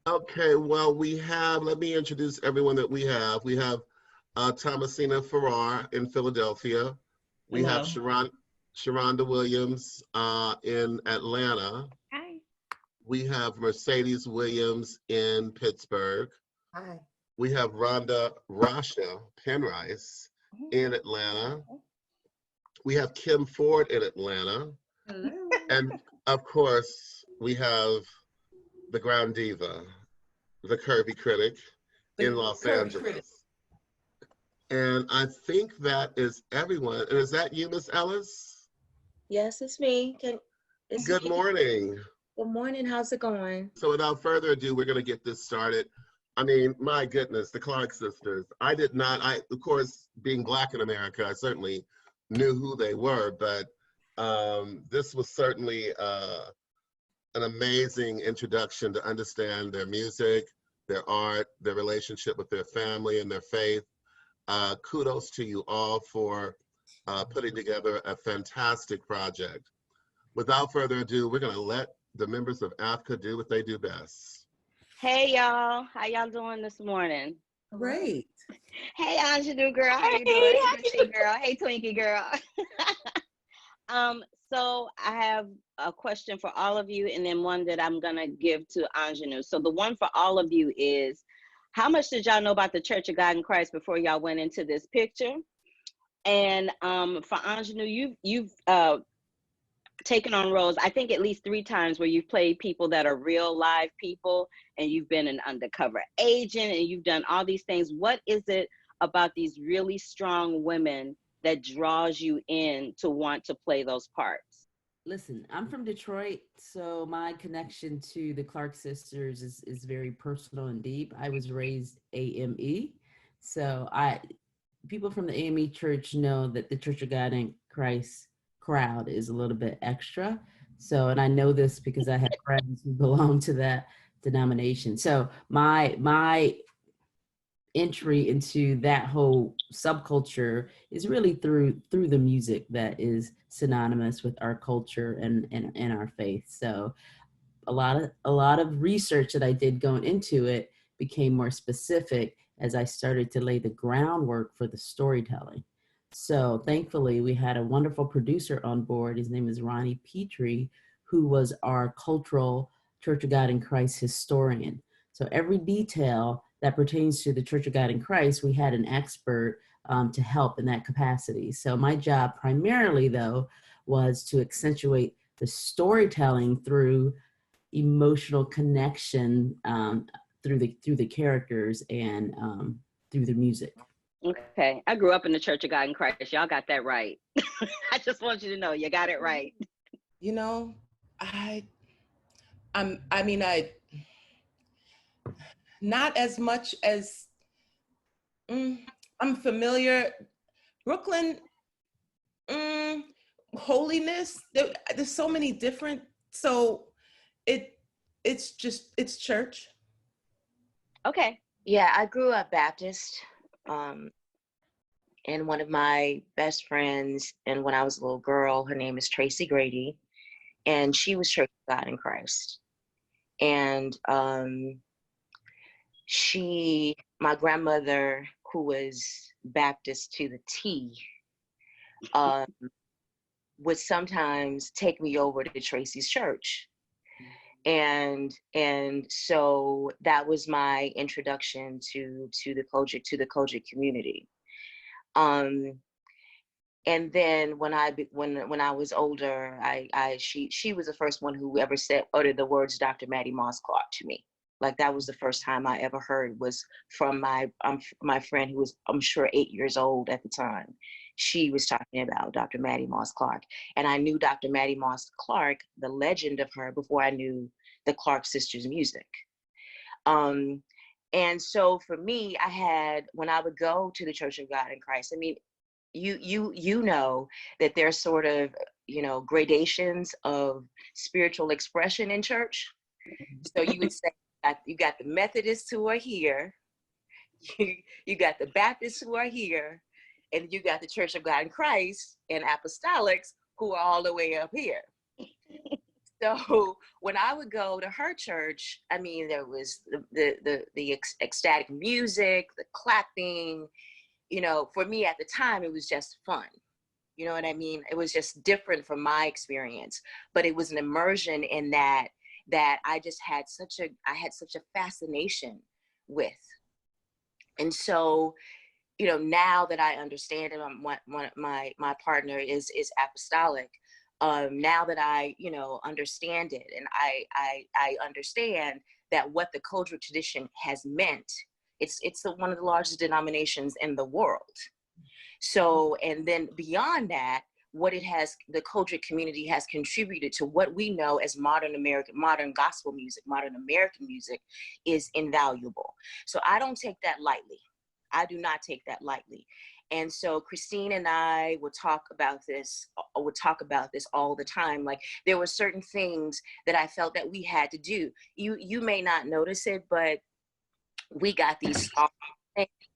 Okay, well, let me introduce everyone that we have. We have Thomasina Farrar in Philadelphia. We have Hello. Sharonda Williams in Atlanta. Hi. We have Mercedes Williams in Pittsburgh. Hi. We have Rhonda Rasha Penrice in Atlanta. We have Kim Ford in Atlanta. Hello. And of course, we have the Ground Diva, the Curvy Critic in Los Angeles. Critic. And I think that is everyone. And is that you, Miss Ellis? Yes, it's me. Good morning. Good morning. How's it going? So without further ado, we're going to get this started. I mean, my goodness, the Clark sisters. Of course, being Black in America, I certainly knew who they were, but this was certainly an amazing introduction to understand their music, their art, their relationship with their family and their faith. Kudos to you all for putting together a fantastic project. Without further ado, we're going to let the members of AAFCA do what they do best. Hey y'all, how y'all doing this morning? Great. Hey Aunjanue girl, how you doing? Hey girl, hey Twinkie girl. So I have a question for all of you, and then one that I'm gonna give to Aunjanue. So the one for all of you is, how much did y'all know about the Church of God in Christ before y'all went into this picture? And for Aunjanue, you've taken on roles, I think at least 3 times, where you've played people that are real live people, and you've been an undercover agent, and you've done all these things. What is it about these really strong women that draws you in to want to play those parts? Listen, I'm from Detroit, so my connection to the Clark sisters is very personal and deep. I was raised AME, so people from the AME church know that the Church of God in Christ crowd is a little bit extra. So, and I know this because I have friends who belong to that denomination. So my entry into that whole subculture is really through the music that is synonymous with our culture and our faith. So a lot of research that I did going into it became more specific as I started to lay the groundwork for the storytelling. So thankfully, we had a wonderful producer on board. His name is Ronnie Petrie, who was our cultural Church of God in Christ historian. So every detail that pertains to the Church of God in Christ, we had an expert to help in that capacity. So my job primarily, though, was to accentuate the storytelling through emotional connection through the characters and through the music. Okay, I grew up in the Church of God in Christ. Y'all got that right. I just want you to know you got it right. You know, I not as much as I'm familiar. Brooklyn, holiness. There's so many different. So it's church. Okay. Yeah, I grew up Baptist. And one of my best friends, and when I was a little girl, her name is Tracy Grady, and she was Church of God in Christ. And my grandmother, who was Baptist to the T, would sometimes take me over to Tracy's church. And so that was my introduction to the Kojic community. And then when I was older, she was the first one who ever uttered the words Dr. Mattie Moss Clark to me. Like, that was the first time I ever heard, was from my friend, who was, I'm sure, 8 years old at the time. She was talking about Dr. Mattie Moss Clark. And I knew Dr. Mattie Moss Clark, the legend of her, before I knew the Clark sisters' music. And so for me, when I would go to the Church of God in Christ, I mean, you know that there's sort of, gradations of spiritual expression in church. So you would say that you got the Methodists who are here, you got the Baptists who are here, and you got the Church of God in Christ and Apostolics who are all the way up here. So when I would go to her church, I mean, there was the ecstatic music, the clapping. You know, for me at the time, it was just fun. You know what I mean? It was just different from my experience, but it was an immersion in that I just had such a fascination with. And so, you know, now that I understand it, my partner is apostolic. Now that I, you know, understand it, and I understand that what the cultural tradition has meant. It's one of the largest denominations in the world. So, and then beyond that, what it has, the culture community has contributed to what we know as modern gospel music, modern American music, is invaluable. So I don't take that lightly. I do not take that lightly. And so Christine and I would talk about this all the time. Like, there were certain things that I felt that we had to do. You may not notice it, but we got these scarves.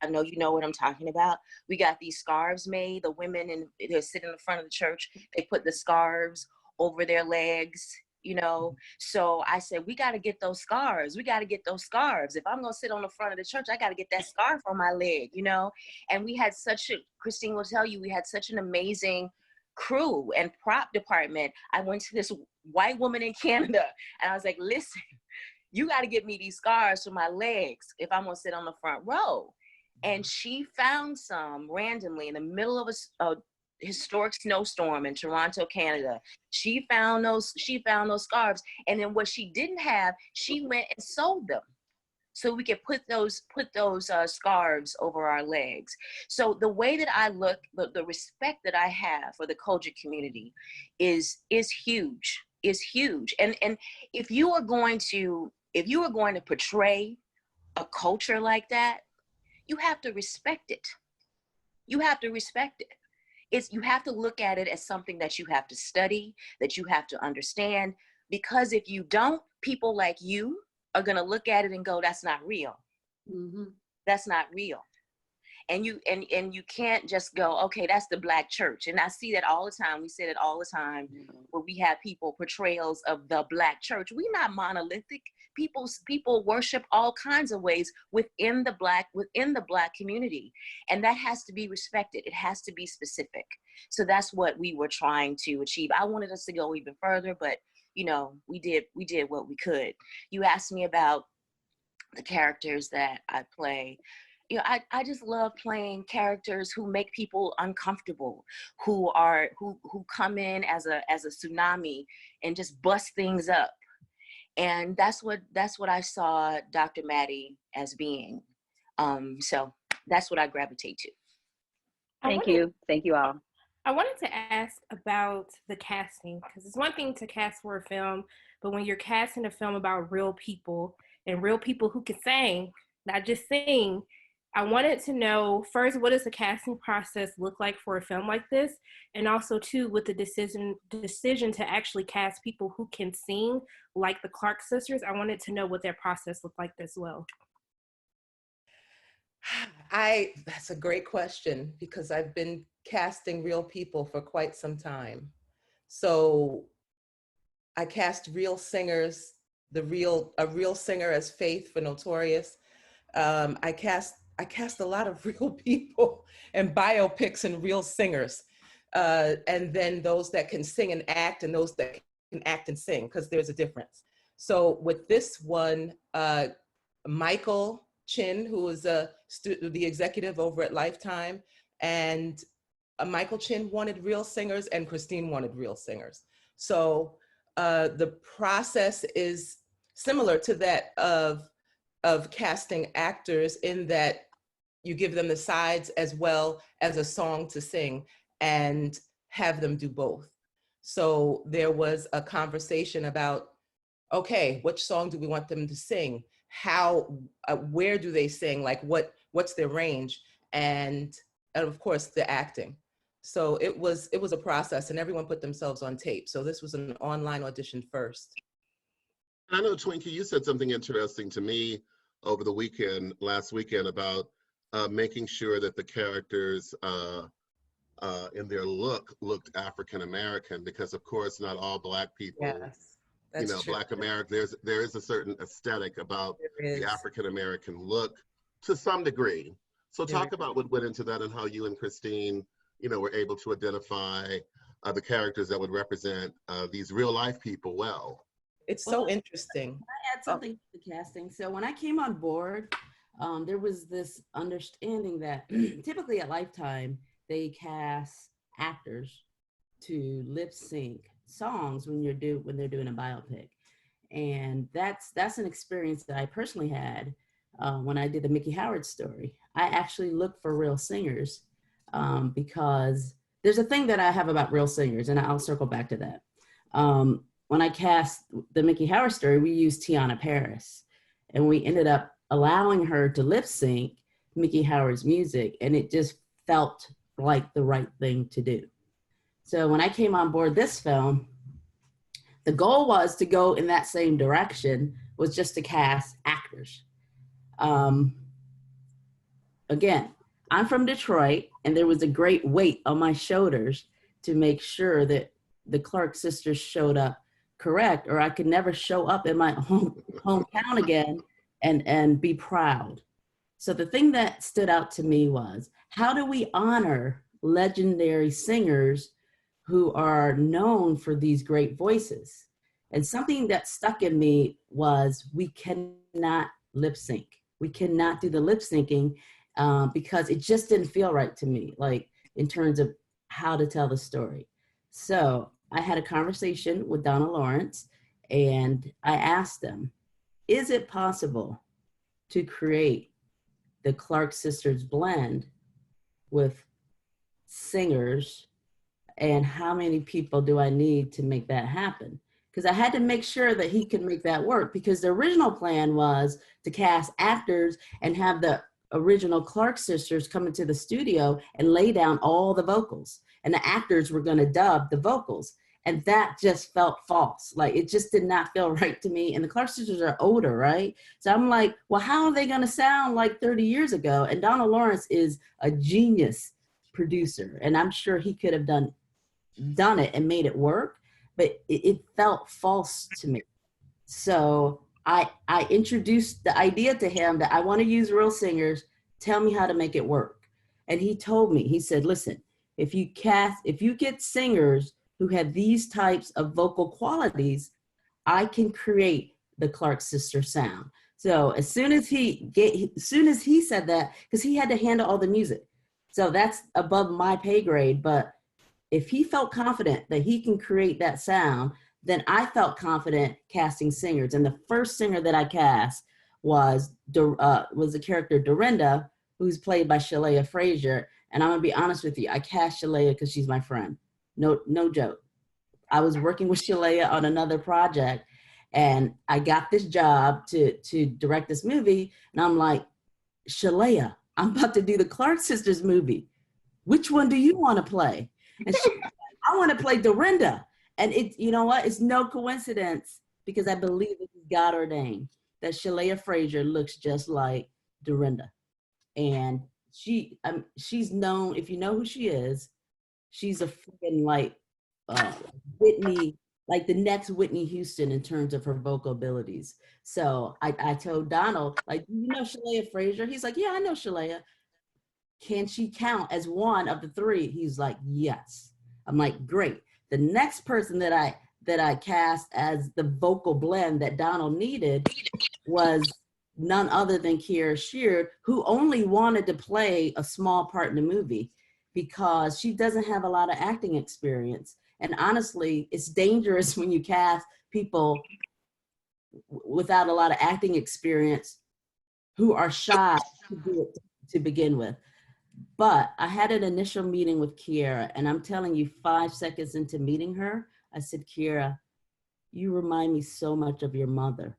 I know you know what I'm talking about. We got these scarves made. The women, and they're sitting in the front of the church. They put the scarves over their legs, you know. So I said, we got to get those scarves. We got to get those scarves. If I'm going to sit on the front of the church, I got to get that scarf on my leg, you know. And we had Christine will tell you, we had such an amazing crew and prop department. I went to this white woman in Canada, and I was like, listen, you got to get me these scarves for my legs if I'm going to sit on the front row. And she found some randomly in the middle of a historic snowstorm in Toronto, Canada. She found those scarves. And then what she didn't have, she went and sold them, so we could put those scarves over our legs. So the way that I look, the respect that I have for the culture community is huge, And if you are going to portray a culture like that, you have to respect it. You have to respect it. You have to look at it as something that you have to study, that you have to understand, because if you don't, people like you are going to look at it and go, that's not real. Mm-hmm. That's not real. And you can't just go, okay, that's the Black church. And I see that all the time. We say it all the time, where we have portrayals of the Black church. We're not monolithic. People worship all kinds of ways within the Black community. And that has to be respected. It has to be specific. So that's what we were trying to achieve. I wanted us to go even further, but you know, we did what we could. You asked me about the characters that I play. You know, I just love playing characters who make people uncomfortable, who come in as a tsunami and just bust things up. And that's what I saw Dr. Mattie as being. So that's what I gravitate to. Thank you all. I wanted to ask about the casting, because it's one thing to cast for a film, but when you're casting a film about real people and real people who can sing, not just sing, I wanted to know, first, what does the casting process look like for a film like this? And also, too, with the decision to actually cast people who can sing, like the Clark sisters, I wanted to know what their process looked like as well. That's a great question, because I've been casting real people for quite some time. So I cast real singers, a real singer as Faith for Notorious. I cast a lot of real people and biopics and real singers. And then those that can sing and act, and those that can act and sing, because there's a difference. So with this one, Michael Chin, who is the executive over at Lifetime, and Michael Chin wanted real singers, and Christine wanted real singers. So the process is similar to that of casting actors, in that you give them the sides as well as a song to sing and have them do both. So there was a conversation about, okay, which song do we want them to sing? How, where do they sing? Like what's their range? And of course the acting. So it was a process, and everyone put themselves on tape. So this was an online audition first. I know, Twinkie, you said something interesting to me over the last weekend, about making sure that the characters in their looked African American, because of course not all Black people Yes. you That's know, true. Black America, there is a certain aesthetic about There the is. African American look to some degree. So There is. talk about what went into that and how you and Christine, you know, were able to identify the characters that would represent these real life people well. It's Well, so interesting. I add something to the casting. So when I came on board, there was this understanding that typically at Lifetime, they cast actors to lip sync songs when they're doing a biopic. And that's an experience that I personally had when I did the Mickey Howard story. I actually looked for real singers because there's a thing that I have about real singers, and I'll circle back to that. When I cast the Mickey Howard story, we used Tiana Paris, and we ended up allowing her to lip sync Mickey Howard's music, and it just felt like the right thing to do. So when I came on board this film, the goal was to go in that same direction, was just to cast actors. Again, I'm from Detroit, and there was a great weight on my shoulders to make sure that the Clark sisters showed up correct, or I could never show up in my hometown again and be proud. So the thing that stood out to me was, how do we honor legendary singers who are known for these great voices? And something that stuck in me was, we cannot lip sync. We cannot do the lip syncing because it just didn't feel right to me, like in terms of how to tell the story. So I had a conversation with Donna Lawrence, and I asked them, is it possible to create the Clark sisters blend with singers, and how many people do I need to make that happen? Because I had to make sure that he could make that work, because the original plan was to cast actors and have the original Clark sisters come into the studio and lay down all the vocals, and the actors were going to dub the vocals. And that just felt false. Like, it just did not feel right to me. And the Clark sisters are older, right? So I'm like, well, how are they going to sound like 30 years ago? And Donna Lawrence is a genius producer, and I'm sure he could have done it and made it work, but it felt false to me. So I introduced the idea to him that I want to use real singers. Tell me how to make it work. And he told me, he said, listen, if you get singers who have these types of vocal qualities, I can create the Clark sister sound. So as soon as he said that, because he had to handle all the music, so that's above my pay grade. But if he felt confident that he can create that sound, then I felt confident casting singers. And the first singer that I cast was the character Dorinda, who's played by Shalea Frazier. And I'm gonna be honest with you, I cast Shalea because she's my friend. No joke. I was working with Shalea on another project, and I got this job to direct this movie. And I'm like, Shalea, I'm about to do the Clark sisters movie. Which one do you want to play? And she, I want to play Dorinda. And you know what? It's no coincidence, because I believe it is God ordained that Shalea Frazier looks just like Dorinda. And she's known, if you know who she is, she's a freaking like Whitney, like the next Whitney Houston in terms of her vocal abilities. So I told Donald, like, you know Shalea Frazier? He's like, yeah, I know Shalea. Can she count as one of the three? He's like, yes. I'm like, great. The next person that I cast as the vocal blend that Donald needed was none other than Kiera Sheard, who only wanted to play a small part in the movie because she doesn't have a lot of acting experience. And honestly, it's dangerous when you cast people without a lot of acting experience who are shy to do it to begin with. But I had an initial meeting with Kiera, and I'm telling you, 5 seconds into meeting her, I said, Kiera, you remind me so much of your mother.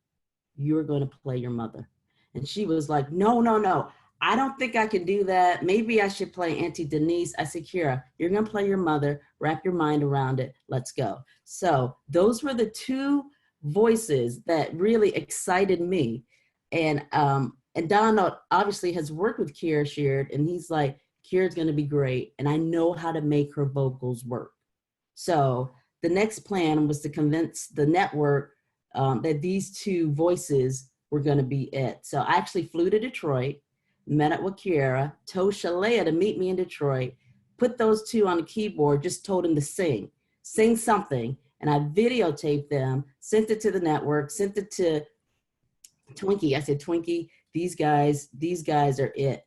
You're going to play your mother. And she was like, no. I don't think I can do that. Maybe I should play Auntie Denise. I said, Kiera, you're going to play your mother. Wrap your mind around it. Let's go. So those were the two voices that really excited me. And Donald obviously has worked with Kiera Sheard, and he's like, Kiera's going to be great, and I know how to make her vocals work. So the next plan was to convince the network that these two voices were going to be it. So I actually flew to Detroit, met up with Kiera, told Shalea to meet me in Detroit, put those two on the keyboard, just told them to sing something. And I videotaped them, sent it to the network, sent it to Twinkie. I said, Twinkie, these guys are it.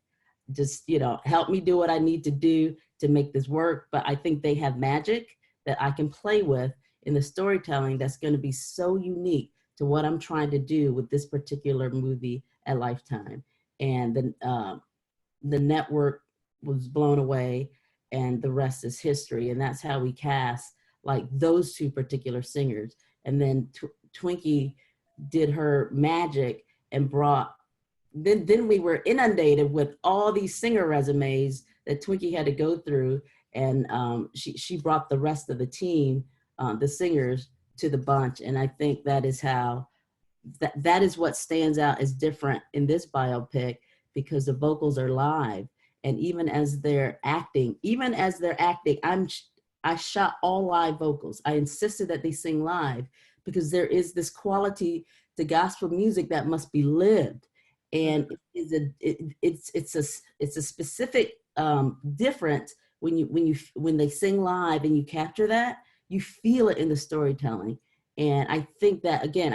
Just, help me do what I need to do to make this work. But I think they have magic that I can play with in the storytelling that's going to be so unique to what I'm trying to do with this particular movie at Lifetime. And the network was blown away, and the rest is history. And that's how we cast like those two particular singers. And then Twinkie did her magic and brought, then we were inundated with all these singer resumes that Twinkie had to go through. And she brought the rest of the team, the singers, to the bunch. And I think that is how, that is what stands out as different in this biopic, because the vocals are live. And even as they're acting, I shot all live vocals. I insisted that they sing live because there is this quality to gospel music that must be lived. And it's a specific difference when they sing live and you capture that, you feel it in the storytelling. And I think that, again,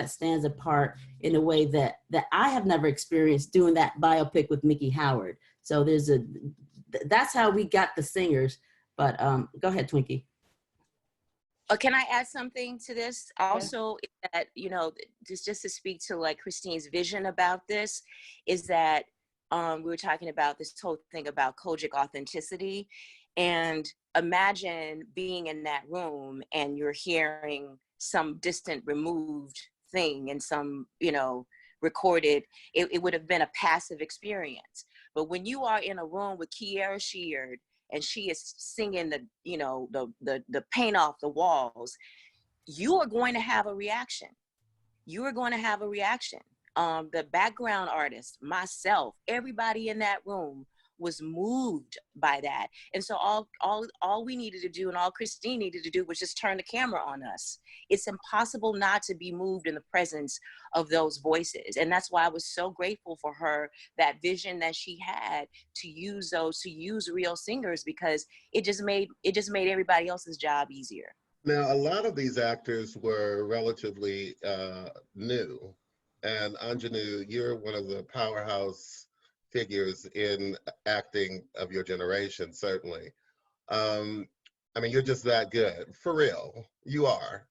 stands apart in a way that I have never experienced doing that biopic with Mickey Howard. So that's how we got the singers. But go ahead, Twinkie. Can I add something to this? Also, that, just to speak to like Christine's vision about this, is that we were talking about this whole thing about Kojic authenticity. And imagine being in that room and you're hearing some distant removed thing and some, recorded, it would have been a passive experience. But when you are in a room with Kiera Sheard and she is singing the paint off the walls, you are going to have a reaction. The background artist, myself, everybody in that room was moved by that. And so all we needed to do, and all Christine needed to do, was just turn the camera on us. It's impossible not to be moved in the presence of those voices. And that's why I was so grateful for her, that vision that she had to use real singers, because it just made everybody else's job easier. Now, a lot of these actors were relatively new. And Aunjanue, you're one of the powerhouse figures in acting of your generation, certainly. You're just that good, for real. You are.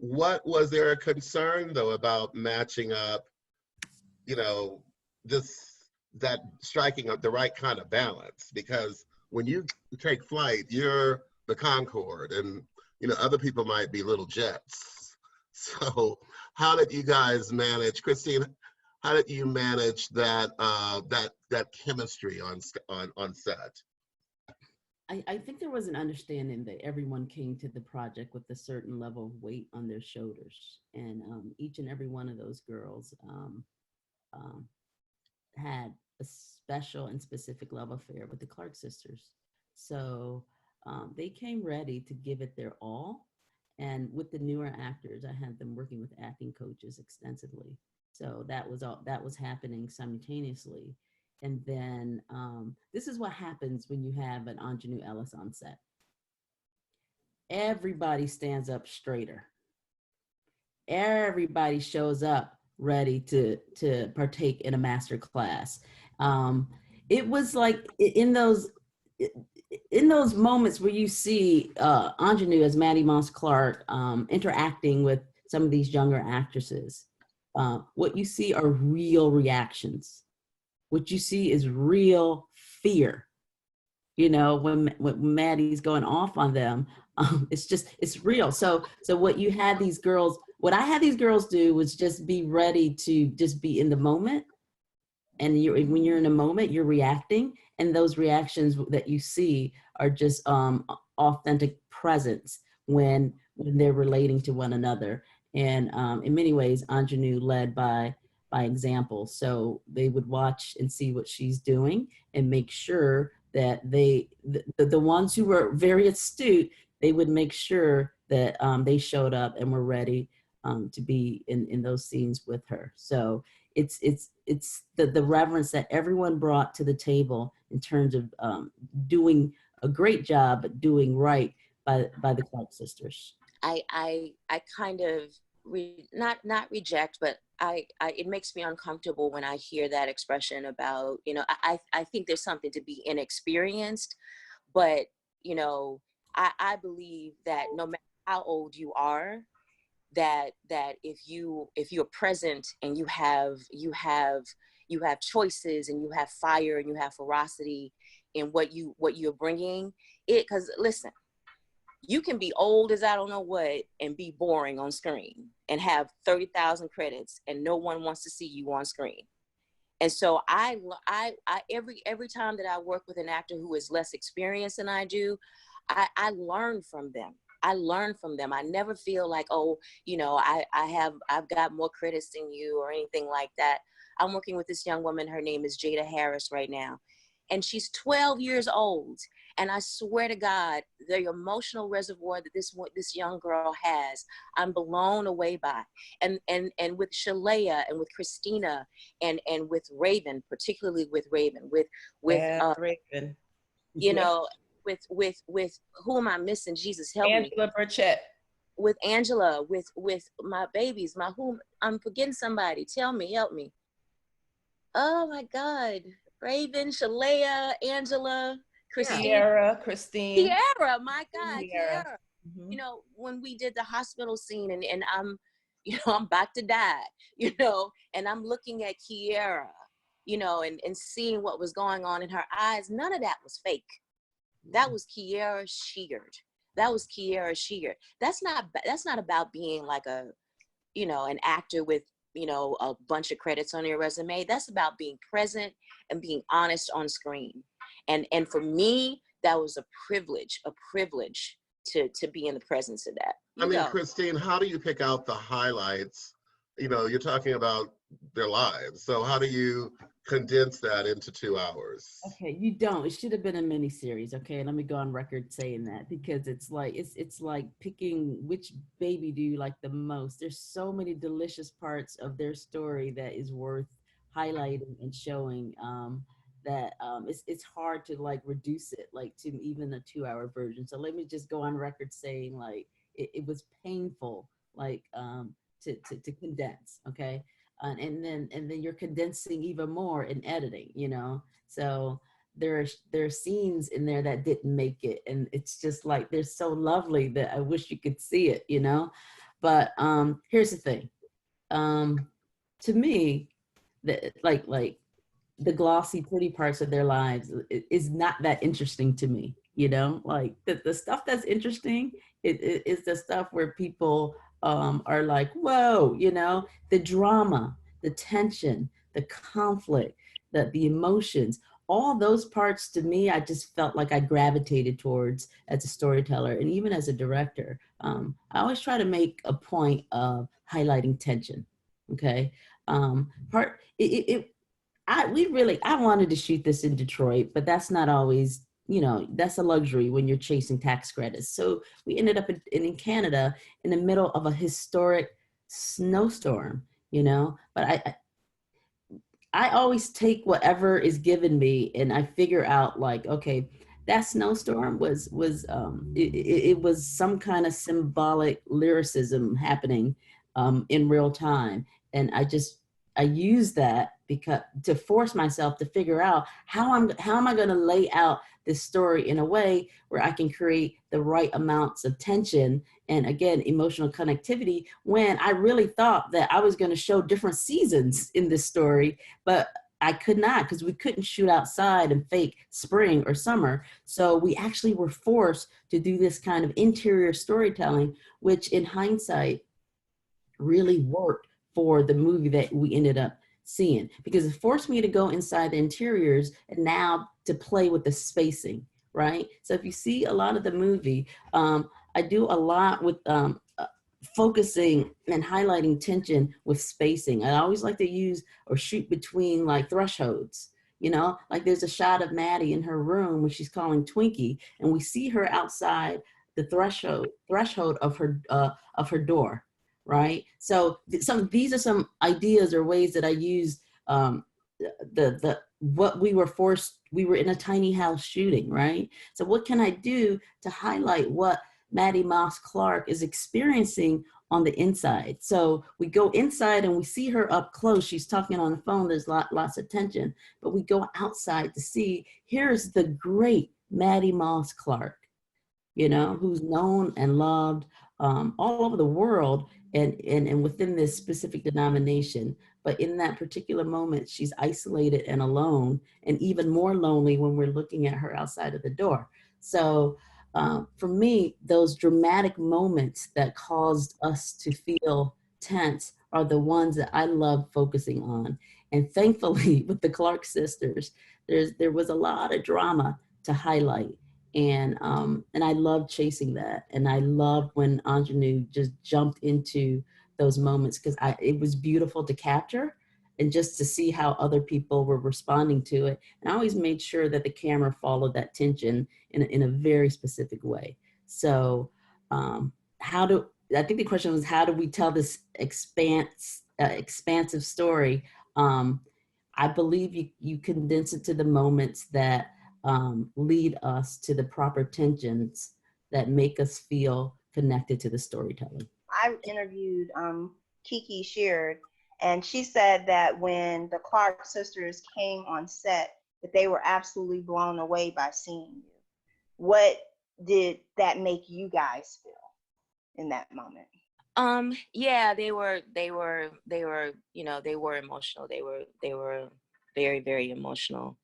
Was there a concern though about matching up, just that striking up the right kind of balance? Because when you take flight, you're the Concorde, and other people might be little jets. So how did you guys manage, Christine? How did you manage that chemistry on set? I think there was an understanding that everyone came to the project with a certain level of weight on their shoulders, and each and every one of those girls had a special and specific love affair with the Clark sisters. So they came ready to give it their all. And with the newer actors, I had them working with acting coaches extensively. So that was happening simultaneously. And then this is what happens when you have an Aunjanue Ellis on set. Everybody stands up straighter. Everybody shows up ready to partake in a master class. It was like in those moments where you see Aunjanue as Mattie Moss Clark interacting with some of these younger actresses, what you see are real reactions. What you see is real fear. When Maddie's going off on them, it's real. So what I had these girls do was just be ready to just be in the moment. And when you're in a moment, you're reacting, and those reactions that you see are just authentic presence when they're relating to one another. And in many ways, Aunjanue led by example. So they would watch and see what she's doing and make sure that the ones who were very astute, they would make sure that they showed up and were ready to be in those scenes with her. So it's the reverence that everyone brought to the table in terms of doing a great job, but doing right by the Clark sisters. I kind of not reject, but I it makes me uncomfortable when I hear that expression about, you know, I think there's something to be inexperienced, but you know, I believe that no matter how old you are, that if you're present and you have choices and you have fire and you have ferocity in what you're bringing it, because listen, you can be old as I don't know what and be boring on screen and have 30,000 credits and no one wants to see you on screen. And so I every time that I work with an actor who is less experienced than I do, I learn from them. I learn from them. I never feel like, oh, you know, I've got more credits than you or anything like that. I'm working with this young woman. Her name is Jada Harris right now. And she's 12 years old. And I swear to God, the emotional reservoir that this young girl has, I'm blown away by. And with Shalea and with Christina and with Raven, particularly with Raven, with Raven. You know, with who am I missing? Jesus, help me. Angela Burchett. With Angela, with my babies, I'm forgetting somebody. Tell me, help me. Oh my God. Raven, Shalea, Angela, Christine. Christine. Kiara, my God, Kiara. Mm-hmm. You know, when we did the hospital scene and I'm, you know, I'm about to die, you know, and I'm looking at Kiara, you know, and seeing what was going on in her eyes, none of that was fake. That was Kiara Sheard. That was Kiara Sheard. That's not about being like a, you know, an actor with, you know, a bunch of credits on your resume. That's about being present and being honest on screen. And for me, that was a privilege to be in the presence of that. I mean, Christine, how do you pick out the highlights? You know, you're talking about their lives. So how do you condense that into 2 hours? Okay, you don't. It should have been a mini series. Okay, let me go on record saying that, because it's like picking which baby do you like the most. There's so many delicious parts of their story that is worth highlighting and showing. That it's hard to like reduce it like to even a 2-hour version. So let me just go on record saying like it was painful like to condense. Okay. And then you're condensing even more in editing, you know. So there are scenes in there that didn't make it, and it's just like they're so lovely that I wish you could see it, you know. But here's the thing, to me, like the glossy, pretty parts of their lives is not that interesting to me, you know. Like the stuff that's interesting is the stuff where people are like, whoa, you know, the drama, the tension, the conflict, the emotions, all those parts to me, I just felt like I gravitated towards as a storyteller and even as a director. I always try to make a point of highlighting tension. Okay. I wanted to shoot this in Detroit, but that's not always, you know, that's a luxury when you're chasing tax credits. So we ended up in Canada in the middle of a historic snowstorm, you know, but I always take whatever is given me and I figure out like, okay, that snowstorm was some kind of symbolic lyricism happening in real time. And I use that because to force myself to figure out how am I going to lay out this story in a way where I can create the right amounts of tension and again emotional connectivity, when I really thought that I was going to show different seasons in this story, but I could not, because we couldn't shoot outside and fake spring or summer. So we actually were forced to do this kind of interior storytelling, which in hindsight really worked for the movie that we ended up seeing, because it forced me to go inside the interiors and now to play with the spacing, right? So if you see a lot of the movie, I do a lot with focusing and highlighting tension with spacing. I always like to use or shoot between like thresholds, you know, like there's a shot of Mattie in her room when she's calling Twinkie, and we see her outside the threshold of her door. right? So these are some ideas or ways that I used what we were in a tiny house shooting, right? So what can I do to highlight what Mattie Moss Clark is experiencing on the inside? So we go inside and we see her up close. She's talking on the phone. There's lots of tension, but we go outside to see, here's the great Mattie Moss Clark, you know, who's known and loved all over the world and within this specific denomination. But in that particular moment, she's isolated and alone, and even more lonely when we're looking at her outside of the door. So for me, those dramatic moments that caused us to feel tense are the ones that I love focusing on. And thankfully, with the Clark sisters, there was a lot of drama to highlight. And I love chasing that. And I love when Aunjanue just jumped into those moments, because it was beautiful to capture and just to see how other people were responding to it. And I always made sure that the camera followed that tension in a very specific way. So I think the question was, how do we tell this expansive story? I believe you condense it to the moments that lead us to the proper tensions that make us feel connected to the storytelling. I interviewed Kiki Sheard, and she said that when the Clark sisters came on set, that they were absolutely blown away by seeing you. What did that make you guys feel in that moment? Yeah, they were, you know, they were emotional. They were very, very emotional.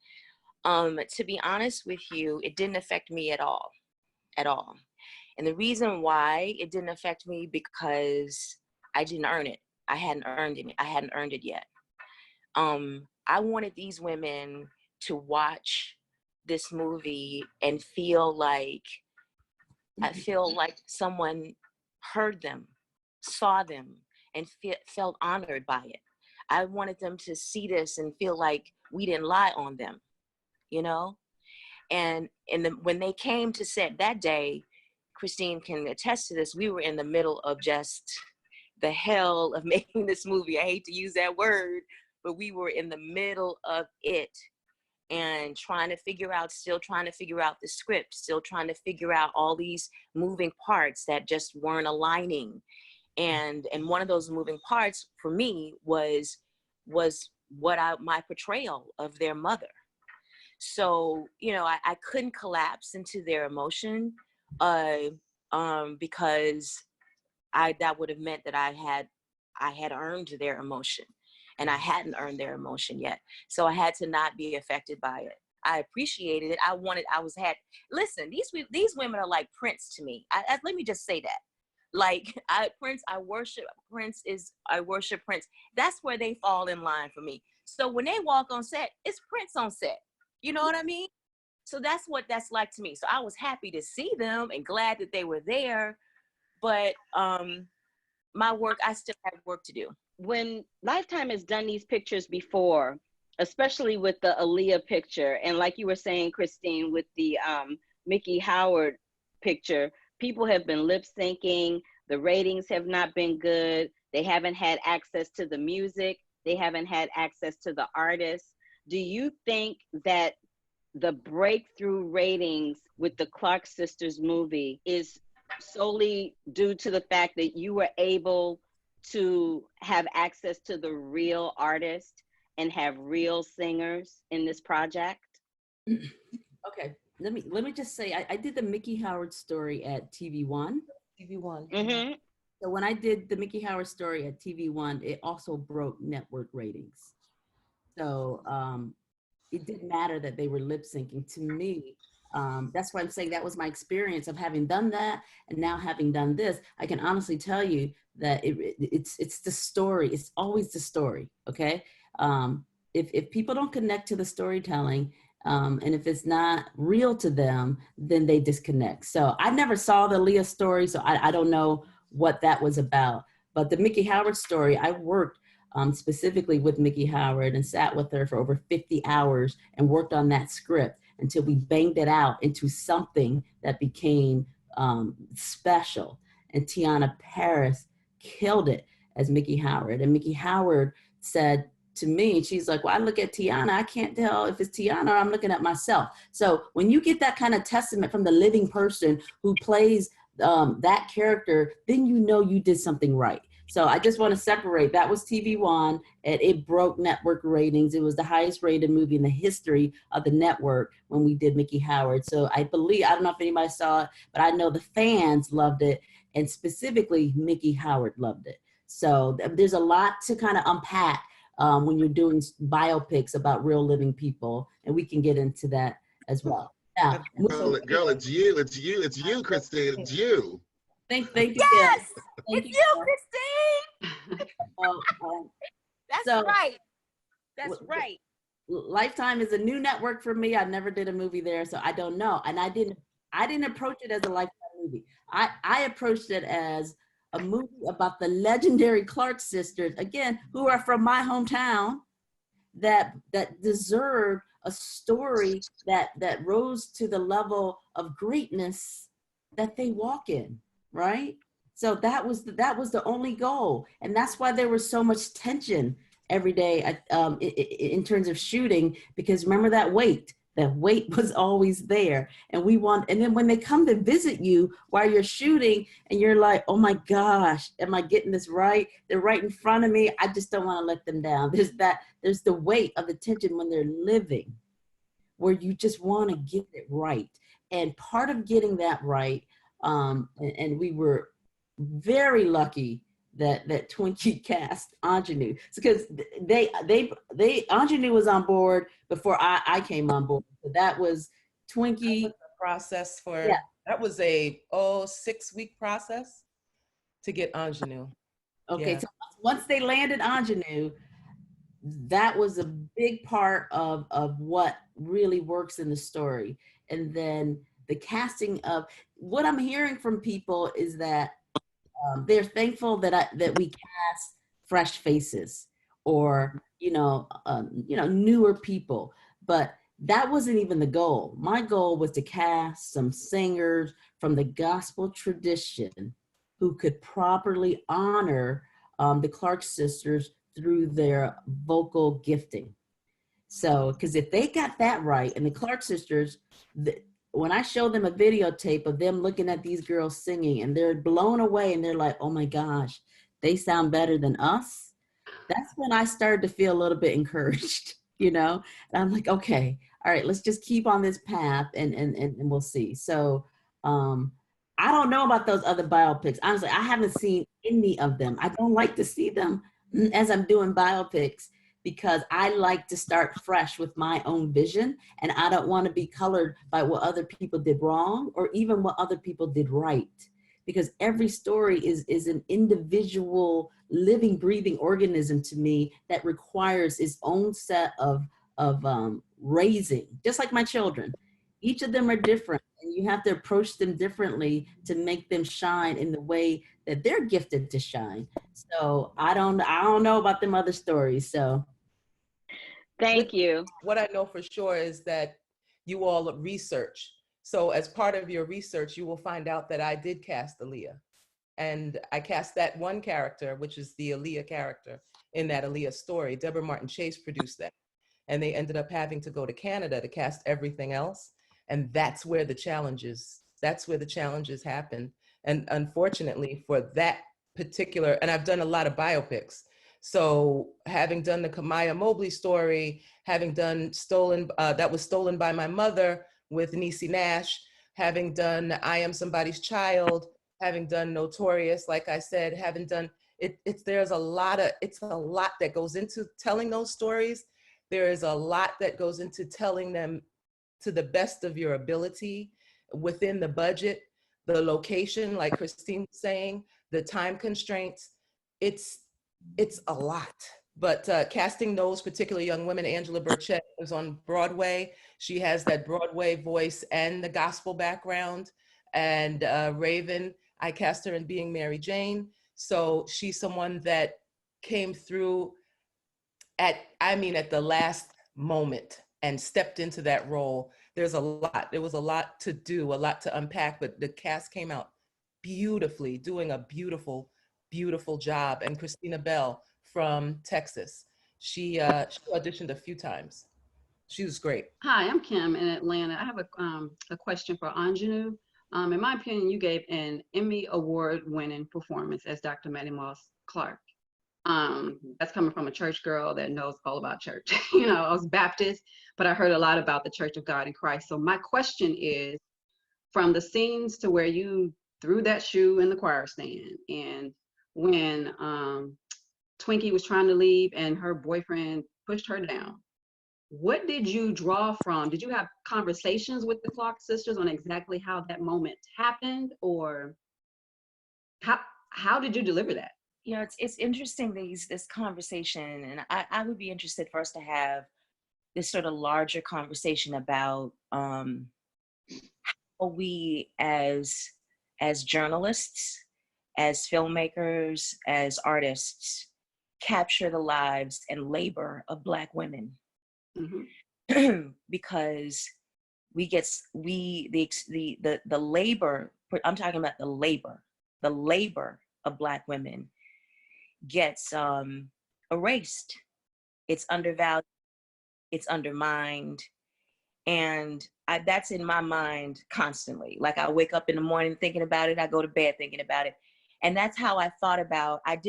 To be honest with you, it didn't affect me at all. And the reason why it didn't affect me, because I didn't earn it. I hadn't earned it yet. I wanted these women to watch this movie and feel like someone heard them, saw them, and felt honored by it. I wanted them to see this and feel like we didn't lie on them, you know? And when they came to set that day, Christine can attest to this, we were in the middle of just the hell of making this movie. I hate to use that word, but we were in the middle of it and still trying to figure out the script, still trying to figure out all these moving parts that just weren't aligning. And one of those moving parts for me was my portrayal of their mother. So, you know, I couldn't collapse into their emotion because that would have meant that I had earned their emotion, and I hadn't earned their emotion yet. So I had to not be affected by it. I appreciated it. Listen, these women are like Prince to me. Let me just say that. Like Prince, I worship Prince. That's where they fall in line for me. So when they walk on set, it's Prince on set. You know what I mean? So that's what that's like to me. So I was happy to see them and glad that they were there. But I still have work to do. When Lifetime has done these pictures before, especially with the Aaliyah picture, and like you were saying, Christine, with the Mickey Howard picture, people have been lip syncing. The ratings have not been good. They haven't had access to the music. They haven't had access to the artists. Do you think that the breakthrough ratings with the Clark sisters movie is solely due to the fact that you were able to have access to the real artist and have real singers in this project? Okay, let me just say, I did the Mickey Howard story at TV1. TV1. Mm-hmm. So when I did the Mickey Howard story at TV1, it also broke network ratings. So it didn't matter that they were lip syncing to me. That's why I'm saying that was my experience of having done that, and now having done this. I can honestly tell you that it's the story. It's always the story. Okay. If people don't connect to the storytelling, and if it's not real to them, then they disconnect. So I never saw the Leah story, so I don't know what that was about. But the Mickey Howard story, I worked specifically with Mickey Howard and sat with her for over 50 hours and worked on that script until we banged it out into something that became special. And Tiana Paris killed it as Mickey Howard. And Mickey Howard said to me, she's like, well, I look at Tiana, I can't tell if it's Tiana or I'm looking at myself. So when you get that kind of testament from the living person who plays that character, then you know you did something right. So I just want to separate. That was TV One, and it broke network ratings. It was the highest rated movie in the history of the network when we did Mickey Howard. So I believe, I don't know if anybody saw it, but I know the fans loved it, and specifically Mickey Howard loved it. So there's a lot to kind of unpack when you're doing biopics about real living people, and we can get into that as well. Now, girl, it's you, Christine, it's you. Thank you. Yes, Thank it's you, Christine. That's so, right. That's right. Lifetime is a new network for me. I never did a movie there, so I don't know. And I didn't approach it as a Lifetime movie. I approached it as a movie about the legendary Clark sisters, again, who are from my hometown, that deserve a story that rose to the level of greatness that they walk in, right? So that was the only goal, and that's why there was so much tension every day in terms of shooting, because remember that weight was always there, and then when they come to visit you while you're shooting and you're like, oh my gosh, am I getting this right? They're right in front of me. I just don't want to let them down. There's the weight of the tension when they're living, where you just want to get it right. And part of getting that right, and we were very lucky that Twinkie cast Aunjanue, because Aunjanue was on board before I came on board. So that was Twinkie. That was the process for, yeah. That was a 6-week process to get Aunjanue. Okay, Yeah. so once they landed Aunjanue, that was a big part of what really works in the story. And then the casting of, what I'm hearing from people is that they're thankful that we cast fresh faces or newer people, but that wasn't even the goal. My goal was to cast some singers from the gospel tradition who could properly honor the Clark sisters through their vocal gifting. So, because if they got that right, and the Clark sisters, when I show them a videotape of them looking at these girls singing and they're blown away and they're like, oh my gosh, they sound better than us. That's when I started to feel a little bit encouraged, and I'm like, okay, all right, let's just keep on this path and we'll see. So I don't know about those other biopics. Honestly, I haven't seen any of them. I don't like to see them as I'm doing biopics, because I like to start fresh with my own vision, and I don't want to be colored by what other people did wrong or even what other people did right, because every story is an individual living, breathing organism to me that requires its own set of raising, just like my children. Each of them are different, and you have to approach them differently to make them shine in the way that they're gifted to shine. So I don't know about them other stories. So thank you. What I know for sure is that you all research. So as part of your research, you will find out that I did cast Aaliyah, and I cast that one character, which is the Aaliyah character in that Aaliyah story. Deborah Martin Chase produced that, and they ended up having to go to Canada to cast everything else. And that's where the challenges happen. And unfortunately for that particular, and I've done a lot of biopics. So having done the Kamaya Mobley story, having done that was Stolen by My Mother with Niecy Nash, having done I Am Somebody's Child, having done Notorious, like I said, having done it's a lot that goes into telling those stories. There is a lot that goes into telling them to the best of your ability within the budget, the location, like Christine was saying, the time constraints. It's a lot. But casting those particular young women, Angela Burchett was on Broadway. She has that Broadway voice and the gospel background. And Raven, I cast her in Being Mary Jane. So she's someone that came through at the last moment and stepped into that role. There was a lot to do, a lot to unpack, but the cast came out beautifully, doing a beautiful beautiful job. And Christina Bell from Texas, she auditioned a few times. She was great. Hi, I'm Kim in Atlanta. I have a question for Aunjanue. In my opinion, you gave an Emmy Award-winning performance as Dr. Mattie Moss Clark. That's coming from a church girl that knows all about church. You know, I was Baptist, but I heard a lot about the Church of God in Christ. So my question is, from the scenes to where you threw that shoe in the choir stand, and when Twinkie was trying to leave and her boyfriend pushed her down, what did you draw from? Did you have conversations with the Clark sisters on exactly how that moment happened, or how did you deliver that? You know, it's interesting, this conversation, and I would be interested for us to have this sort of larger conversation about how we as journalists, as filmmakers, as artists, capture the lives and labor of Black women. Mm-hmm. Because the labor, I'm talking about the labor of Black women gets erased. It's undervalued, it's undermined, and that's in my mind constantly. Like, I wake up in the morning thinking about it, I go to bed thinking about it. And that's how I thought about, I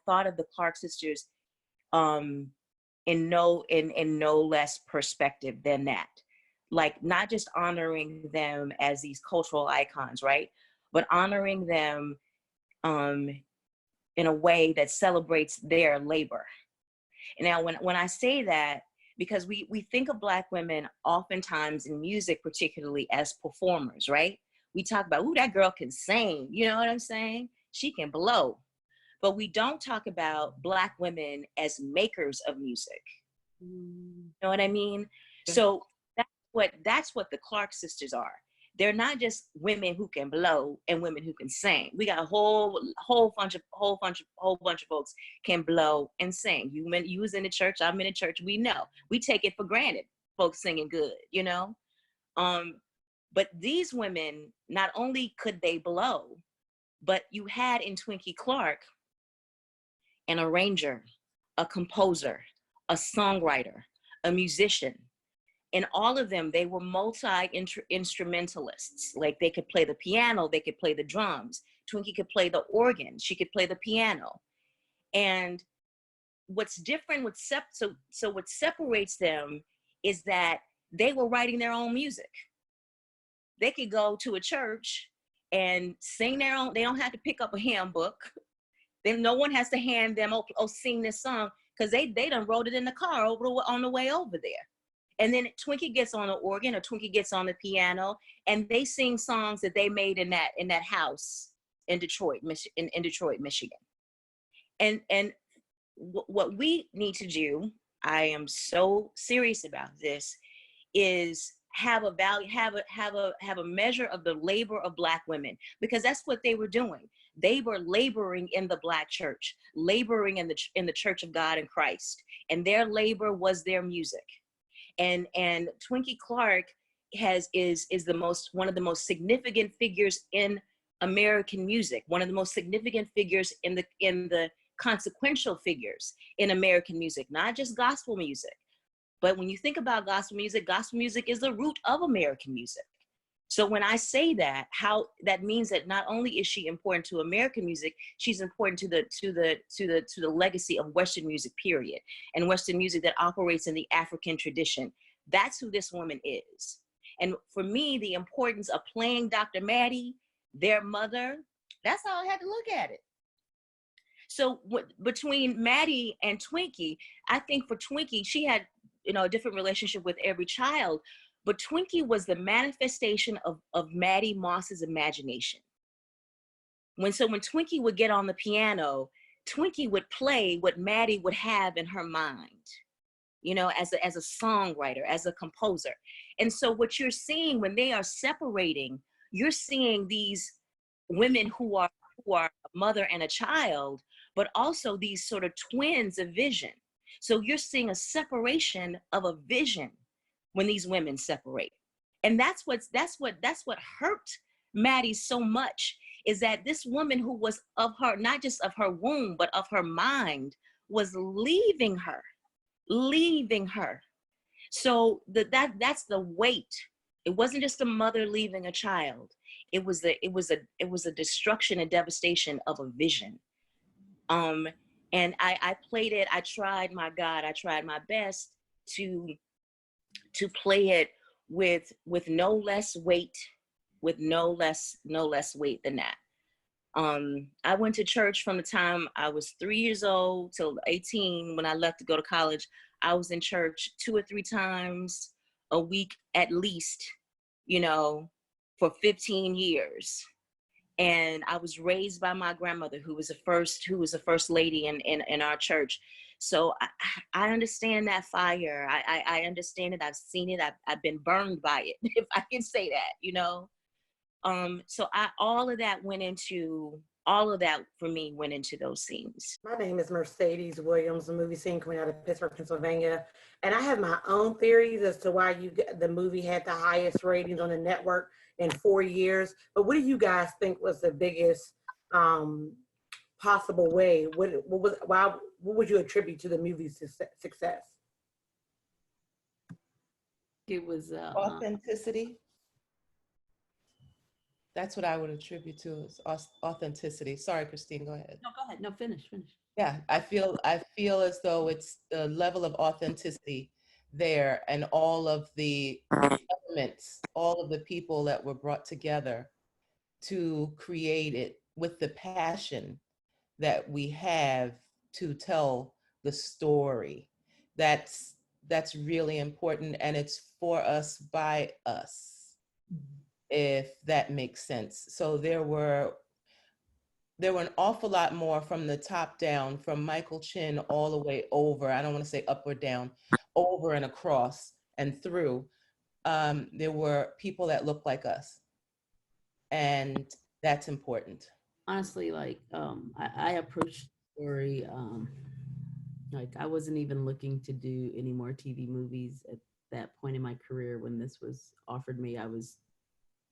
thought of the Clark sisters in no less perspective than that. Like, not just honoring them as these cultural icons, right? But honoring them in a way that celebrates their labor. Now, when I say that, because we think of Black women oftentimes in music, particularly, as performers, right? We talk about, ooh, that girl can sing, you know what I'm saying? She can blow. But we don't talk about Black women as makers of music. You know what I mean? So that's what the Clark sisters are. They're not just women who can blow and women who can sing. We got a whole bunch of folks can blow and sing. You was in the church, I'm in the church. We know, we take it for granted, folks singing good, you know. But these women, not only could they blow, but you had in Twinkie Clark an arranger, a composer, a songwriter, a musician. And all of them, they were multi-instrumentalists. Like, they could play the piano, they could play the drums. Twinkie could play the organ, she could play the piano. And what's different, what separates them is that they were writing their own music. They could go to a church and sing their own, they don't have to pick up a hymn book. Then no one has to hand them, oh sing this song, because they done wrote it in the car on the way over there. And then Twinkie gets on the organ, or Twinkie gets on the piano, and they sing songs that they made in that house in Detroit, Michigan. And what we need to do, I am so serious about this, is have a measure of the labor of Black women, because that's what they were doing. They were laboring in the Black church, laboring in the Church of God in Christ, and their labor was their music. And Twinkie Clark is one of the most significant figures in American music, one of the most significant figures in the consequential figures in American music, not just gospel music. But when you think about gospel music is the root of American music. So when I say that, how that means that not only is she important to American music, she's important to the legacy of Western music, period, and Western music that operates in the African tradition. That's who this woman is. And for me, the importance of playing Dr. Mattie, their mother, that's how I had to look at it. So between Mattie and Twinkie, I think for Twinkie, she had, a different relationship with every child. But Twinkie was the manifestation of Mattie Moss's imagination. When Twinkie would get on the piano, Twinkie would play what Mattie would have in her mind, as a songwriter, as a composer. And so what you're seeing when they are separating, you're seeing these women who are a mother and a child, but also these sort of twins of vision. So you're seeing a separation of a vision when these women separate. And that's what hurt Mattie so much, is that this woman who was of her, not just of her womb, but of her mind, was leaving her. So that's the weight. It wasn't just a mother leaving a child. It was a destruction and devastation of a vision. And I played it. I tried my best to play it with no less weight, with no less weight than that. I went to church from the time I was 3 years old till 18. When I left to go to college, I was in church 2 or 3 times a week at least, for 15 years. And I was raised by my grandmother, who was the first lady in our church. So I understand that fire. I understand it. I've seen it. I've been burned by it, if I can say that, So all of that for me went into those scenes. My name is Mercedes Williams, a movie scene coming out of Pittsburgh, Pennsylvania. And I have my own theories as to why the movie had the highest ratings on the network in 4 years. But what do you guys think was the biggest possible way? What would you attribute to the movie's success? It was authenticity. That's what I would attribute to, is authenticity. Sorry, Christine, go ahead. No, go ahead. No, finish. Yeah, I feel as though it's the level of authenticity there, and all of the elements, all of the people that were brought together to create it with the passion that we have to tell the story. That's really important, and it's for us, by us, if that makes sense. So there were an awful lot more from the top down, from Michael Chin all the way over. I don't want to say up or down, over and across and through. There were people that looked like us, and that's important. Honestly, I approached the story, I wasn't even looking to do any more TV movies at that point in my career. When this was offered me, I was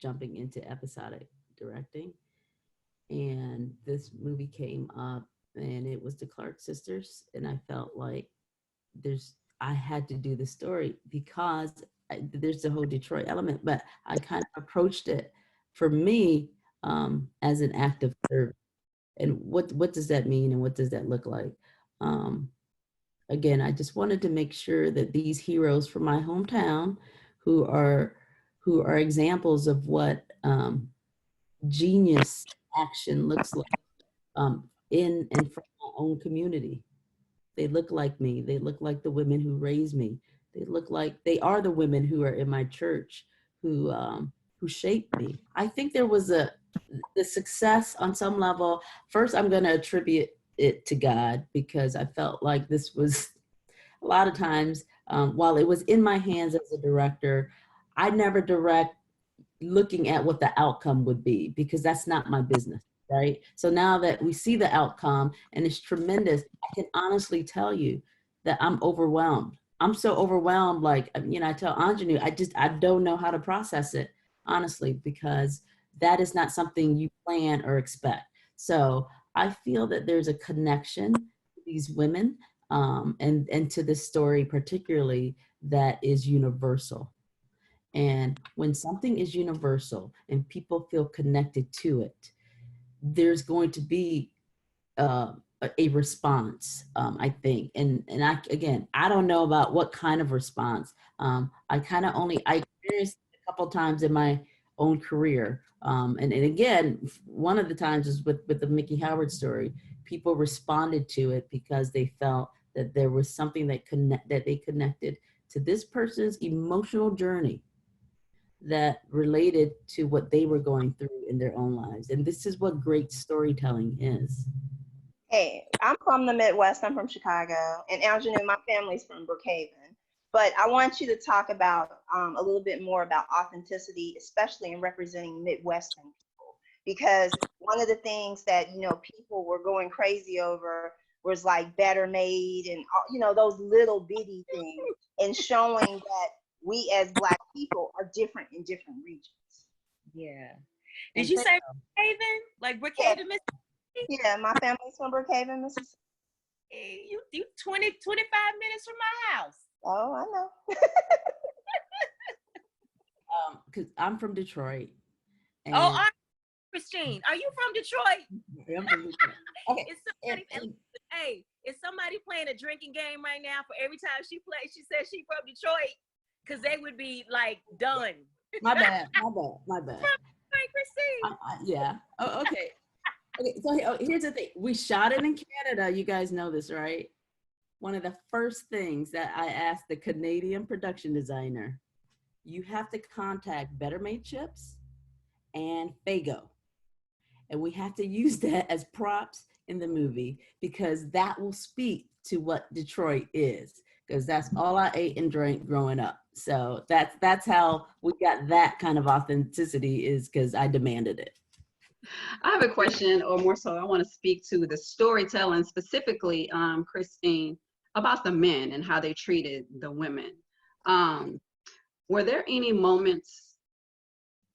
jumping into episodic directing. And this movie came up, and it was the Clark sisters. And I felt like I had to do the story because there's the whole Detroit element, but I kind of approached it for me as an act of service. And what does that mean, and what does that look like? Again, I just wanted to make sure that these heroes from my hometown, who are examples of what genius action looks like in and from my own community. They look like me. They look like the women who raised me. They are the women who are in my church who shaped me. I think there was the success on some level. First, I'm going to attribute it to God, because I felt like this was a lot of times, while it was in my hands as a director, I never direct looking at what the outcome would be, because that's not my business, right? So now that we see the outcome and it's tremendous, I can honestly tell you that I'm overwhelmed. I'm so overwhelmed, I tell Aunjanue, I don't know how to process it, honestly, because that is not something you plan or expect. So I feel that there's a connection to these women and to this story particularly that is universal. And when something is universal and people feel connected to it, there's going to be a response, I think. And I don't know about what kind of response. I experienced it a couple times in my own career. And again, one of the times is with the Mickey Howard story. People responded to it because they felt that there was something that they connected to this person's emotional journey that related to what they were going through in their own lives. And this is what great storytelling is. Hey, I'm from the Midwest. I'm from Chicago. And Aunjanue, my family's from Brookhaven. But I want you to talk about a little bit more about authenticity, especially in representing Midwestern people. Because one of the things that, people were going crazy over was like Better Made and, those little bitty things, and showing that we as Black people are different in different regions. Yeah. Did you say Brookhaven? Like Brookhaven, Mississippi? Yeah, my family's from Brookhaven, Mississippi. You 20, 25 minutes from my house. Oh, I know. Because I'm from Detroit. And Oh, Christine, are you from Detroit? I'm from Detroit. Okay. Hey, is somebody playing a drinking game right now for every time she plays? She says she's from Detroit, because they would be like done. My bad. Right, Christine. Yeah. Oh, okay. Okay. So here's the thing. We shot it in Canada. You guys know this, right? One of the first things that I asked the Canadian production designer, you have to contact Better Made Chips and Fago. And we have to use that as props in the movie, because that will speak to what Detroit is, because that's all I ate and drank growing up. So that's how we got that kind of authenticity, is because I demanded it. I have a question, or more so, I want to speak to the storytelling, specifically, Christine, about the men and how they treated the women. Were there any moments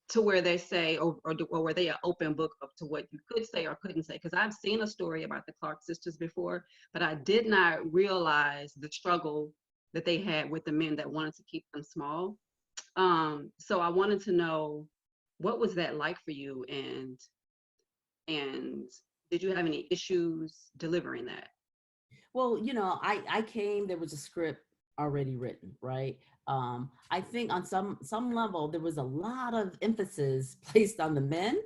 to where they say, or were they an open book up to what you could say or couldn't say? Because I've seen a story about the Clark sisters before, but I did not realize the struggle that they had with the men that wanted to keep them small. So I wanted to know, what was that like for you, and did you have any issues delivering that? Well, you know, I came, there was a script already written, right? I think on some level, there was a lot of emphasis placed on the men.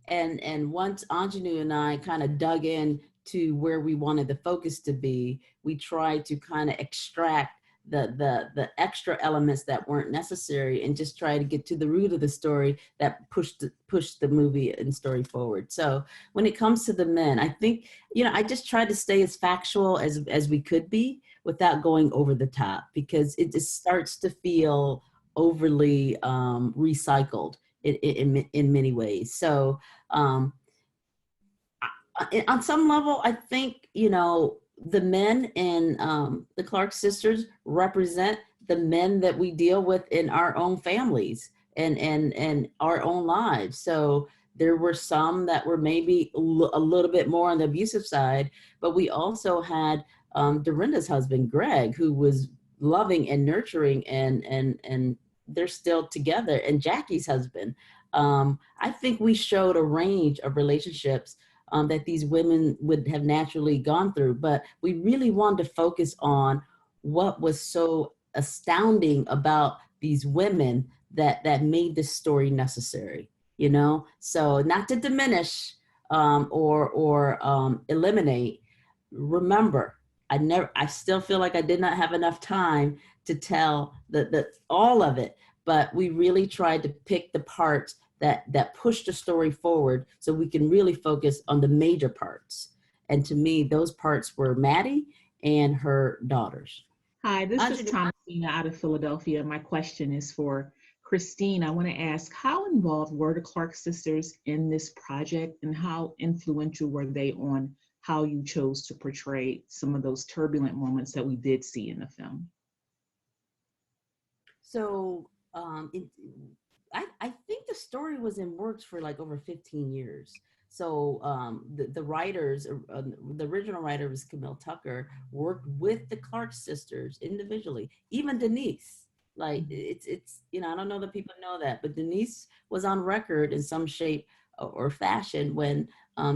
And once Aunjanue and I kind of dug in to where we wanted the focus to be, we tried to kind of extract the extra elements that weren't necessary and just try to get to the root of the story that pushed the movie and story forward. So when it comes to the men, I think, you know, I just tried to stay as factual as we could be without going over the top, because it just starts to feel overly recycled in many ways. So on some level, I think, you know, the men in the Clark sisters represent the men that we deal with in our own families and our own lives. So there were some that were maybe a little bit more on the abusive side, but we also had Dorinda's husband, Greg, who was loving and nurturing, and they're still together, and Jackie's husband. I think we showed a range of relationships that these women would have naturally gone through, but we really wanted to focus on what was so astounding about these women that made this story necessary, you know? So not to diminish or eliminate, remember, I still feel like I did not have enough time to tell all of it, but we really tried to pick the parts that push the story forward so we can really focus on the major parts. And to me, those parts were Mattie and her daughters. Hi, this is Thomasina out of Philadelphia. My question is for Christine. I want to ask, how involved were the Clark sisters in this project, and how influential were they on how you chose to portray some of those turbulent moments that we did see in the film? So I think the story was in works for like over 15 years. So the writers, the original writer was Camille Tucker, worked with the Clark sisters individually, even Denise. Like it's you know, I don't know that people know that, but Denise was on record in some shape or fashion when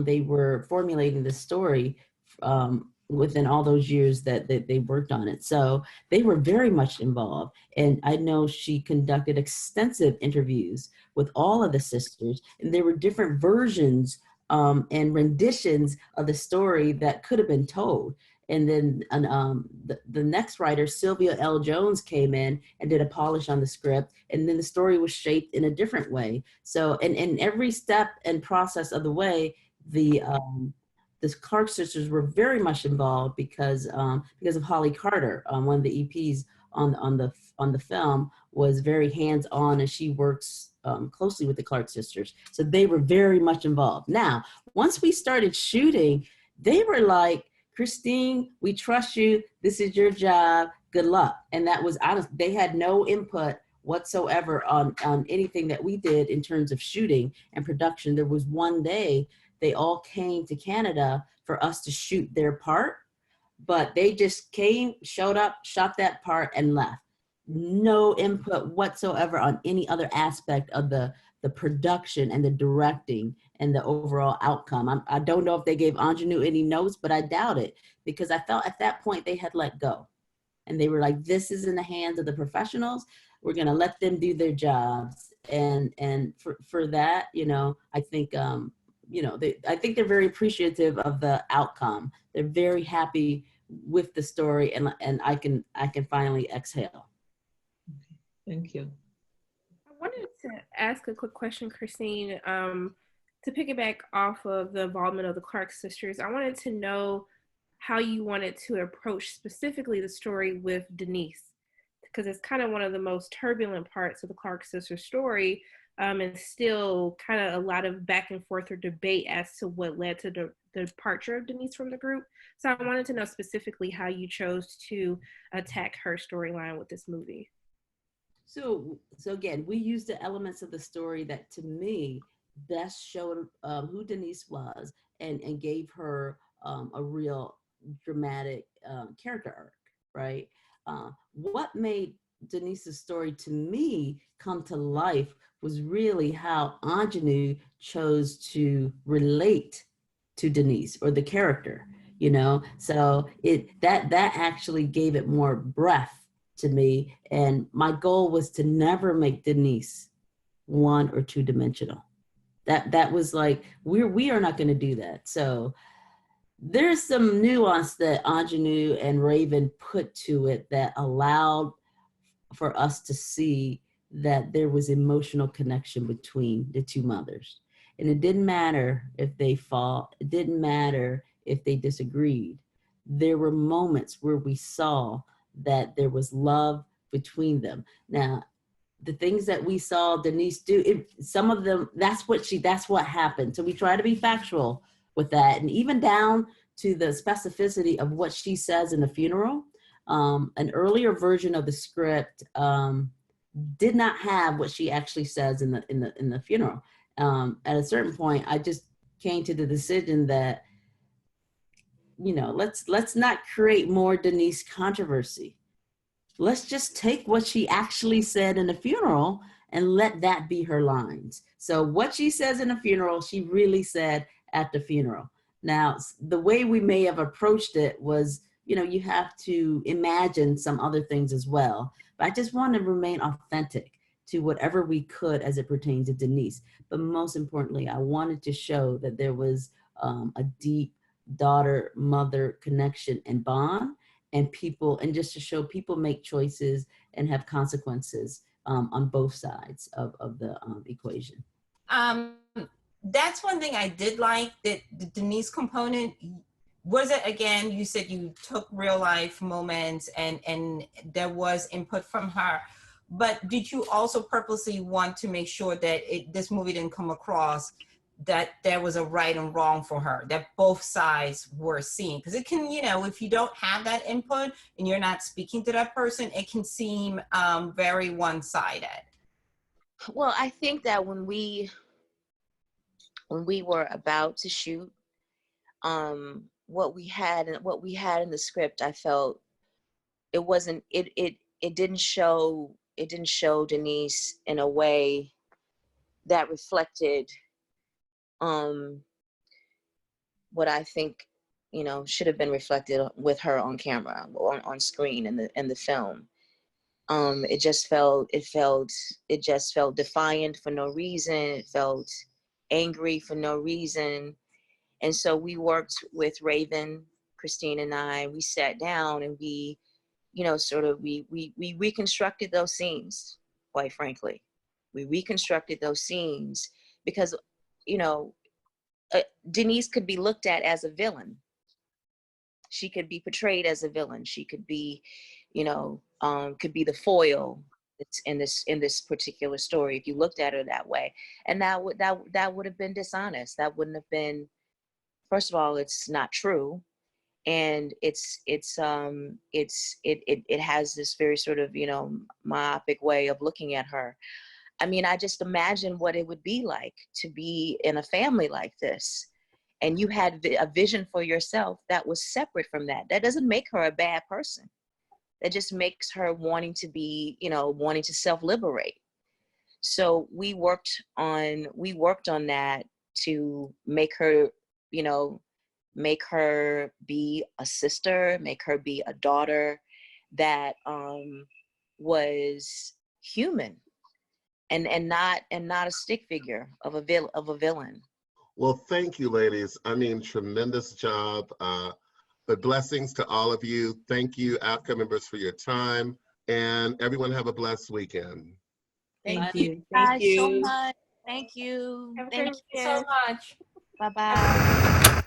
they were formulating the story within all those years that they worked on it. So they were very much involved. And I know she conducted extensive interviews with all of the sisters, and there were different versions and renditions of the story that could have been told. And then the next writer, Sylvia L. Jones, came in and did a polish on the script, and then the story was shaped in a different way. So, and every step and process of the way, the Clark sisters were very much involved because of Holly Carter, one of the EPs on the film, was very hands-on, and she works closely with the Clark sisters. So they were very much involved. Now, once we started shooting, they were like, Christine, we trust you. This is your job. Good luck. And that was honest. They had no input whatsoever on anything that we did in terms of shooting and production. There was one day they all came to Canada for us to shoot their part, but they just came, showed up, shot that part, and left. No input whatsoever on any other aspect of the production and the directing and the overall outcome. I don't know if they gave Aunjanue any notes, but I doubt it, because I felt at that point they had let go. And they were like, this is in the hands of the professionals. We're gonna let them do their jobs. And for that, you know, I think, you know, I think they're very appreciative of the outcome. They're very happy with the story, and I can finally exhale. Thank you. I wanted to ask a quick question, Christine, to piggyback off of the involvement of the Clark sisters. I wanted to know how you wanted to approach specifically the story with Denise, because it's kind of one of the most turbulent parts of the Clark sisters story, and still kind of a lot of back and forth or debate as to what led to the departure of Denise from the group. So I wanted to know specifically how you chose to attack her storyline with this movie. So again, we used the elements of the story that, to me, best showed who Denise was and gave her a real dramatic character arc, right? What made Denise's story, to me, come to life was really how Aunjanue chose to relate to Denise, or the character, you know? So that actually gave it more breadth to me. And my goal was to never make Denise one or two dimensional. That was like, we are not going to do that. So there's some nuance that Aunjanue and Raven put to it that allowed for us to see that there was emotional connection between the two mothers. And it didn't matter if they fought, it didn't matter if they disagreed. There were moments where we saw that there was love between them. Now, the things that we saw Denise do, some of them, that's what happened. So we try to be factual with that. And even down to the specificity of what she says in the funeral. An earlier version of the script did not have what she actually says in the funeral. At a certain point, I just came to the decision that, you know, let's not create more Denise controversy. Let's just take what she actually said in the funeral and let that be her lines. So what she says in the funeral, she really said at the funeral. Now, the way we may have approached it was, you know, you have to imagine some other things as well. But I just want to remain authentic to whatever we could as it pertains to Denise. But most importantly, I wanted to show that there was a deep daughter-mother connection and bond, and just to show people make choices and have consequences on both sides of the equation. That's one thing I did like, that the Denise component. Was it, again, you said you took real life moments and there was input from her, but did you also purposely want to make sure that this movie didn't come across that there was a right and wrong for her, that both sides were seen? Because it can, you know, if you don't have that input and you're not speaking to that person, it can seem very one-sided. Well, I think that when we were about to shoot, what we had in the script, I felt it didn't show Denise in a way that reflected what I think, you know, should have been reflected with her on camera, on screen in the film. It just felt defiant for no reason. It felt angry for no reason. And so we worked with Raven, Christine and I, we sat down and we, you know, we reconstructed those scenes, quite frankly. We reconstructed those scenes because, you know, Denise could be looked at as a villain. She could be portrayed as a villain. She could be, you know, could be the foil in this particular story if you looked at her that way. And that would have been dishonest. That wouldn't have been, first of all, it's not true. And it has this very sort of, you know, myopic way of looking at her. I mean, I just imagine what it would be like to be in a family like this. And you had a vision for yourself that was separate from that. That doesn't make her a bad person. That just makes her wanting to be, you know, wanting to self-liberate. So we worked on that to make her, you know, make her be a sister, make her be a daughter that was human. And not a stick figure of a villain. Well, thank you, ladies. I mean, tremendous job. But blessings to all of you. Thank you, AAFCA members, for your time. And everyone have a blessed weekend. Thank you guys so much. Thank you. Thank you so much. Bye-bye.